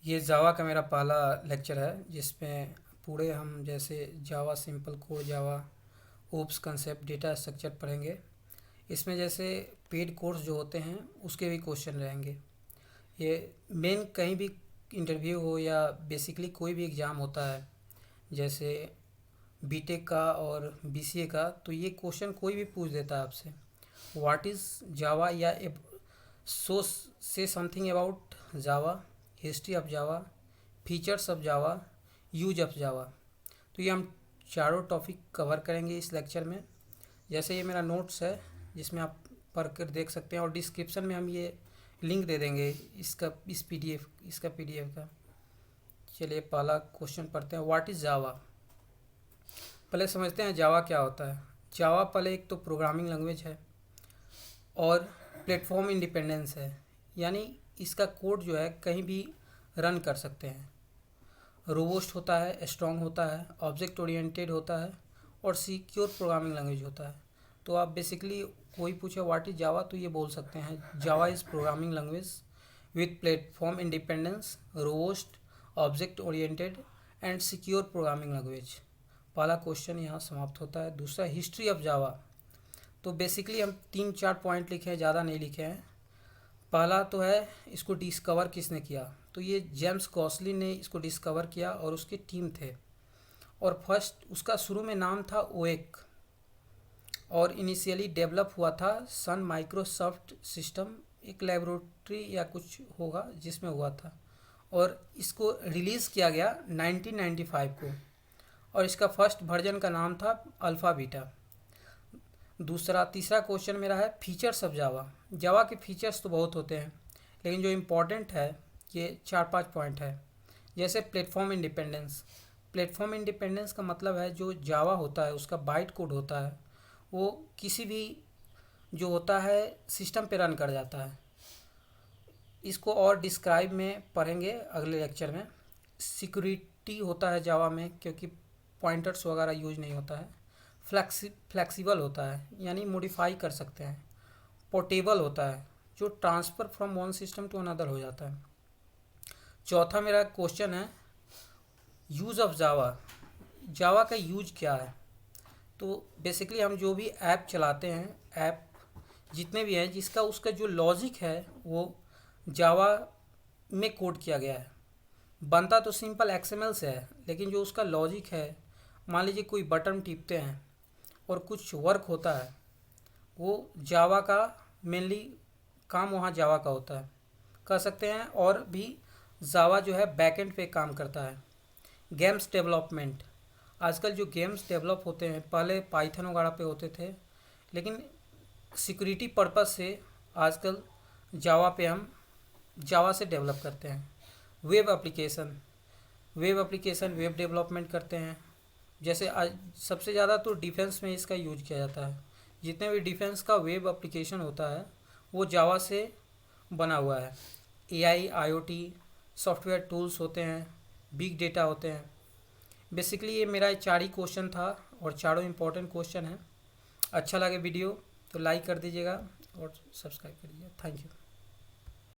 ये जावा का मेरा पहला लेक्चर है जिसमें पूरे हम जैसे जावा सिंपल कोड, जावा ओप्स कंसेप्ट, डेटा स्ट्रक्चर पढ़ेंगे। इसमें जैसे पेड कोर्स जो होते हैं उसके भी क्वेश्चन रहेंगे। ये मेन कहीं भी इंटरव्यू हो या बेसिकली कोई भी एग्ज़ाम होता है जैसे बीटेक का और बीसीए का, तो ये क्वेश्चन कोई भी पूछ देता है आपसे, व्हाट इज़ जावा या so say something about Java, history of Java, features of Java, use of Java. तो ये हम चारों टॉपिक कवर करेंगे इस लेक्चर में। जैसे ये मेरा नोट्स है जिसमें आप पढ़ कर देख सकते हैं और डिस्क्रिप्शन में हम ये लिंक दे देंगे इस पीडीएफ का। चलिए पहला क्वेश्चन पढ़ते हैं, व्हाट इज़ जावा। पहले समझते हैं जावा क्या होता है। जावा पहले एक तो प्रोग्रामिंग लैंग्वेज है और प्लेटफॉर्म इंडिपेंडेंस है, यानी इसका कोड जो है कहीं भी रन कर सकते हैं। रोबस्ट होता है, स्ट्रॉन्ग होता है, ऑब्जेक्ट ओरिएंटेड होता है और सिक्योर प्रोग्रामिंग लैंग्वेज होता है। तो आप बेसिकली कोई पूछे व्हाट इज़ जावा तो ये बोल सकते हैं जावा is programming language with platform independence, robust, object oriented and secure programming language. पहला क्वेश्चन यहाँ समाप्त होता है। दूसरा, हिस्ट्री ऑफ जावा। तो बेसिकली हम 3-4 पॉइंट लिखे हैं, ज़्यादा नहीं लिखे हैं। पहला तो है इसको डिस्कवर किसने किया, तो ये जेम्स गॉसलिन ने इसको डिस्कवर किया और उसकी टीम थे। और फर्स्ट उसका शुरू में नाम था ओएक और इनिशियली डेवलप हुआ था सन माइक्रोसॉफ्ट सिस्टम, एक लेबोरेटरी या कुछ होगा जिसमें हुआ था, और इसको रिलीज़ किया गया 1995 को और इसका फर्स्ट वर्जन का नाम था अल्फ़ा बीटा। तीसरा क्वेश्चन मेरा है फीचर्स ऑफ जावा। जावा के फीचर्स तो बहुत होते हैं लेकिन जो इम्पोर्टेंट है ये 4-5 पॉइंट है। जैसे प्लेटफॉर्म इंडिपेंडेंस। प्लेटफॉर्म इंडिपेंडेंस का मतलब है जो जावा होता है उसका बाइट कोड होता है वो किसी भी जो होता है सिस्टम पे रन कर जाता है। इसको और डिस्क्राइब में पढ़ेंगे अगले लेक्चर में। सिक्योरिटी होता है जावा में क्योंकि पॉइंटर्स वगैरह यूज नहीं होता है। फ्लेक्सिबल होता है यानी मॉडिफाई कर सकते हैं। पोर्टेबल होता है जो transfer from one system to another हो जाता है। चौथा मेरा क्वेश्चन है यूज़ ऑफ जावा। जावा का यूज क्या है। तो बेसिकली हम जो भी ऐप चलाते हैं, ऐप जितने भी हैं जिसका उसका जो लॉजिक है वो जावा में कोड किया गया है। बनता तो सिंपल एक्सएमएल से है लेकिन जो उसका लॉजिक है, मान लीजिए कोई बटन टिपते हैं और कुछ वर्क होता है, वो जावा का मेनली काम वहाँ जावा का होता है, कह सकते हैं। और भी जावा जो है बैकएंड पे काम करता है। Games development. आजकल जो गेम्स डेवलप होते हैं पहले पाइथन वगैरह पे होते थे लेकिन सिक्योरिटी पर्पस से आजकल जावा पे हम जावा से डेवलप करते हैं। वेब एप्लीकेशन वेब डेवलपमेंट करते हैं। जैसे आज सबसे ज़्यादा तो डिफेंस में इसका यूज किया जाता है। जितने भी डिफेंस का वेब एप्लीकेशन होता है वो जावा से बना हुआ है। एआई, आईओटी, सॉफ्टवेयर टूल्स होते हैं, बिग डेटा होते हैं। बेसिकली ये मेरा 4 ही क्वेश्चन था और चारों इम्पोर्टेंट क्वेश्चन हैं। अच्छा लगे वीडियो तो लाइक कर दीजिएगा और सब्सक्राइब कर दीजिएगा। Thank you.